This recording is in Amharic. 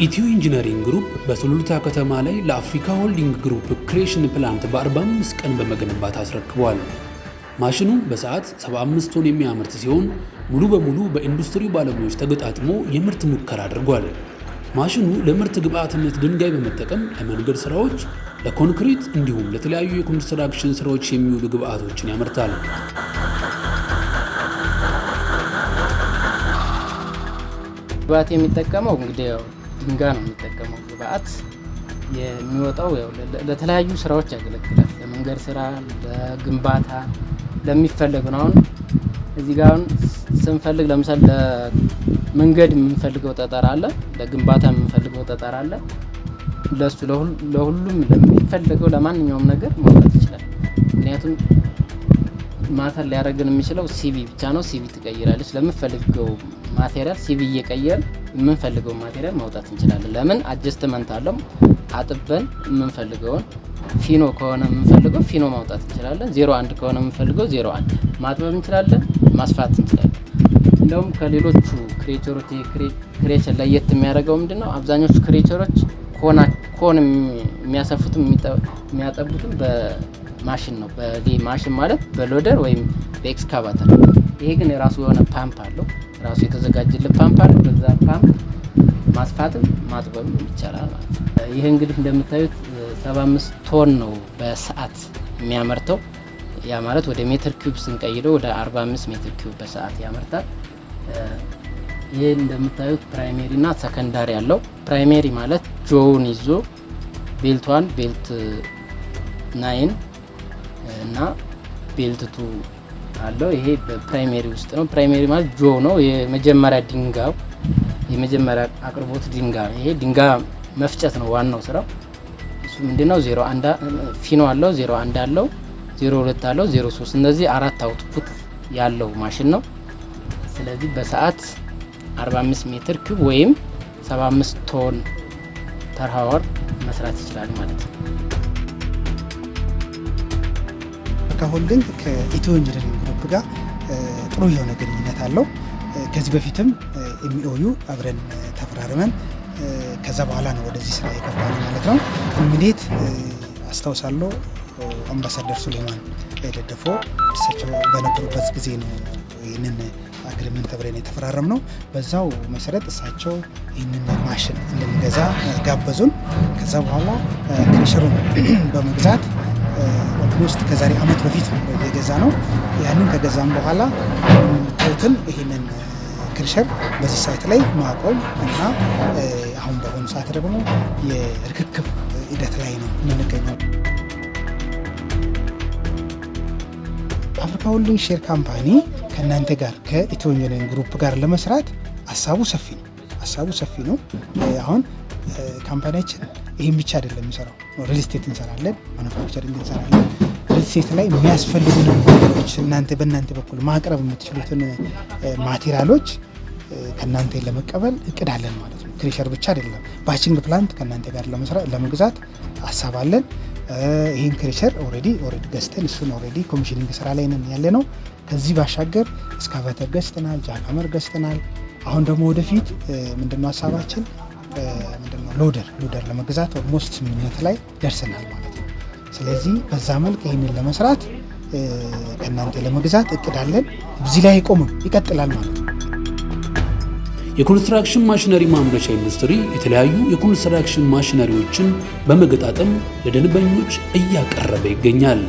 ኢትዮ ኢንጂነሪንግ ግሩፕ በሱሉልታ ከተማ ላይ ለአፍሪካ ሆልዲንግ ግሩፕ ክሬሽን ፕላንት በ45 ቀን በመገንባት አስረክቧል። ማሽኑ በሰዓት 75 ቶን የሚያመርት ሲሆን ሙሉ በሙሉ በኢንዱስትሪ ባለሙያዎች ተገጣጥሞ የምርት ሙከራ አድርጓል። ማሽኑ ለምርት ግብዓትነት ድንጋይ በመጠቀም ለመንገድ ስራዎች፣ ለኮንክሪት እንዲሁም ለተለያዩ የኮንስትራክሽን ስራዎች የሚውሉ ግብዓቶችን ያመርታል። ግብዓት የሚጠቀመው እንግዲህ ድንጋይ ነው የሚጠቀመው። ግብዓት የሚወጣው ለተለያዩ ስራዎች ያገለግላል። ለመንገድ ስራ፣ ለግንባታ ለሚፈልግ ነው። አሁን እዚህ ጋር ስንፈልግ ለምሳሌ ለመንገድ የምንፈልገው ጠጠር አለ፣ ለግንባታ የምንፈልገው ጠጠር አለ። ለሱ ለሁሉም ለሚፈልገው ለማንኛውም ነገር ማውጣት ይችላል። ምክንያቱም ማተር ሊያደርግን የሚችለው ሲቪ ብቻ ነው። ሲቪ ትቀይራለች። ለምንፈልገው ማቴሪያል ሲቪ እየቀየር የምንፈልገው ማቴሪያል ማውጣት እንችላለን። ለምን አጀስትመንት አለው። አጥበን የምንፈልገውን ፊኖ ከሆነ የምንፈልገው ፊኖ ማውጣት እንችላለን። 01 ከሆነ የምንፈልገው 01 ማጥበብ እንችላለን፣ ማስፋት እንችላለን። እንደውም ከሌሎቹ ክሬቸሮች ክሬቸር ለየት የሚያደርገው ምንድነው? አብዛኞቹ ክሬቸሮች ኮን የሚያሰፉትም የሚያጠቡትም በማሽን ነው። ማሽን ማለት በሎደር ወይም በኤክስካቫተር። ይሄ ግን የራሱ የሆነ ፓምፕ አለው፣ ራሱ የተዘጋጀለት ፓምፕ አለው። በዛ ፓምፕ ማስፋትም ማጥበብም ይቻላል ማለት ነው። ይሄ እንግዲህ እንደምታዩት 75 ቶን ነው በሰዓት የሚያመርተው። ያ ማለት ወደ ሜትር ኪዩብ ስንቀይረው ወደ 45 ሜትር ኪዩብ በሰዓት ያመርታል። ይሄ እንደምታዩት ፕራይሜሪ እና ሰከንዳሪ አለው። ፕራይሜሪ ማለት ጆውን ይዞ ቤልት 1 ቤልት 9 እና ቤልት 2 አለው። ይሄ በፕራይሜሪ ውስጥ ነው። ፕራይሜሪ ማለት ጆ ነው፣ የመጀመሪያ ድንጋይ፣ የመጀመሪያ አቅርቦት ድንጋይ። ይሄ ድንጋይ መፍጨት ነው ዋናው ስራው። እሱ ምንድነው? 01 ፊኖ አለው፣ 01 አለው፣ 02 አለው፣ 03 እነዚህ አራት አውትፑት ያለው ማሽን ነው። ስለዚህ በሰዓት 45 ሜትር ኪዩብ ወይም 75 ቶን ፐር ሃወር መስራት ይችላል ማለት ነው። ሆልዲንግ ከኢትዮ ኢንጂነሪንግ ግሩፕ ጋር ጥሩ የሆነ ግንኙነት አለው። ከዚህ በፊትም ኤምኦዩ አብረን ተፈራርመን ከዛ በኋላ ነው ወደዚህ ስራ የገባነው ማለት ነው። ኢሚዲየት አስታውሳለሁ አምባሳደር ሱሌማን ደደፎ እሳቸው በነበሩበት ጊዜ ነው ይህንን አግሪመንት አብረን የተፈራረም ነው። በዛው መሰረት እሳቸው ይህንን ማሽን እንድንገዛ ጋበዙን። ከዛ በኋላ ክሬሸሩን በመግዛት ኦልሞስት ከዛሬ አመት በፊት ነው የገዛ ነው። ያንን ከገዛም በኋላ የምታዩትን ይህንን ክሬሸር በዚህ ሳይት ላይ ማቆም እና አሁን በአሁኑ ሰዓት ደግሞ የርክክብ ሂደት ላይ ነው የምንገኘው። አፍሪካ ሆልዲንግ ሼር ካምፓኒ ከእናንተ ጋር ከኢትዮ ኢንጂነሪንግ ግሩፕ ጋር ለመስራት ሀሳቡ ሰፊ ነው። አሁን ካምፓኒያችን ይህን ብቻ አይደለም የሚሰራው። ሪል ስቴት እንሰራለን፣ ማኑፋክቸሪንግ እንሰራለን። ሪል ስቴት ላይ የሚያስፈልጉን ነገሮች በእናንተ በኩል ማቅረብ የምትችሉትን ማቴሪያሎች ከእናንተ ለመቀበል እቅድ አለን ማለት ነው። ክሬሸር ብቻ አይደለም፣ ባቺንግ ፕላንት ከእናንተ ጋር ለመግዛት ሀሳብ አለን። ይህን ክሬሸር ኦልሬዲ ገዝተን እሱን ኦልሬዲ ኮሚሽኒንግ ስራ ላይ ነን ያለ ነው። ከዚህ ባሻገር እስካቫተር ገዝተናል፣ ጃካመር ገዝተናል። አሁን ደግሞ ወደፊት ምንድነው ሀሳባችን ሎደር ለመግዛት ኦልሞስት ስምምነት ላይ ደርሰናል ማለት ነው። ስለዚህ በዛ መልክ ይህንን ለመስራት ከእናንተ ለመግዛት እቅድ አለን። እዚህ ላይ አይቆምም፣ ይቀጥላል ማለት ነው። የኮንስትራክሽን ማሽነሪ ማምረቻ ኢንዱስትሪ የተለያዩ የኮንስትራክሽን ማሽነሪዎችን በመገጣጠም ለደንበኞች እያቀረበ ይገኛል።